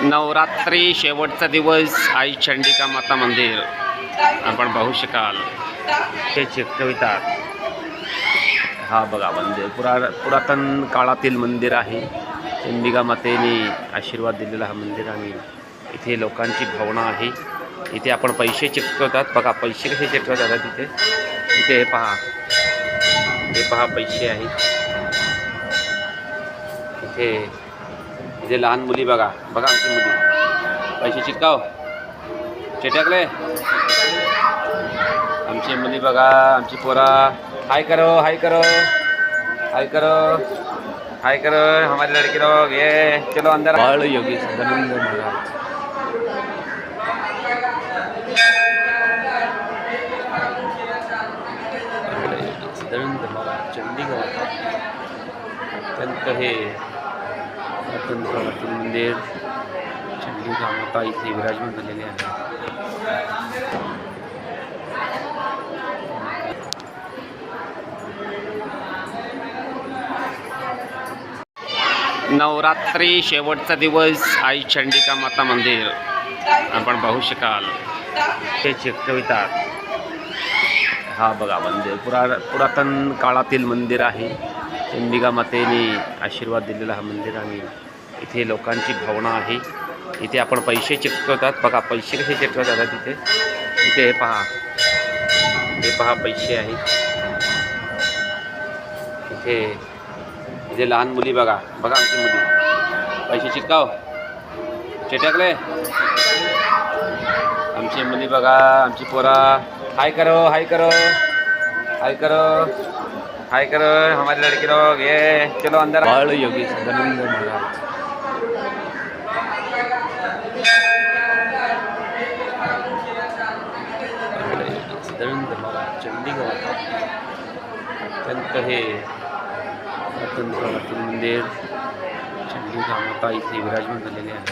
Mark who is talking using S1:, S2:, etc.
S1: नवरात्री शेवटचा दिवस आई चंडिका माता मंदिर आपण पाहू शकाल. हे चेकवितात. हा बघा मंदिर पुरातन काळातील मंदिर आहे. चंडिका मातेने आशीर्वाद दिलेला हा मंदिर आणि इथे लोकांची भावना आहे. इथे आपण पैसे चिकटवतात. बघा पैसे कसे चिकटवतात तिथे. इथे हे पहा पैसे आहेत. इथे लहान मुली बघा आमची मुली पैसे चिटकाव चिटकले. आमची मुली बघा, आमची पोरा. हाय करो हाय करो हाय करो हाय करो हमारी लड़की लोग. ये चलो अंदर. बाळ योगी सदानंद महाराज. सदानंद महाराज चंडिका अत्यंत हे काळातील मंदिर चंडिका माता इथे विराजमान झालेले आहे. नवरात्री शेवटचा दिवस आई चंडिका माता मंदिर आपण पाहू शकाल. हे चेकवितात. हा बघा मंदिर पुरातन काळातील मंदिर आहे. चंडिका मातेने आशीर्वाद दिलेला हा मंदिर आणि इथे लोकांची भावना आहे. इथे आपण पैसे चिकटवतात. बघा पैसे कसे चिकटवतात तिथे. इथे हे पहा पैसे आहेत. इथे लहान मुली बघा आमची मुली पैसे चिटकाव चिटकले. आमची मुली बघा, आमची पोरा. हाय करो हाय करो हाय करो हाय करो हमारी लड़की लोग. ये चलो अंदर. बाळ योगी सदानंद महाराज. सदानंद महाराज चंडिका अत्यंत हे काळातील मंदिर चंडिका माता इथे विराजमान झालेले आहे.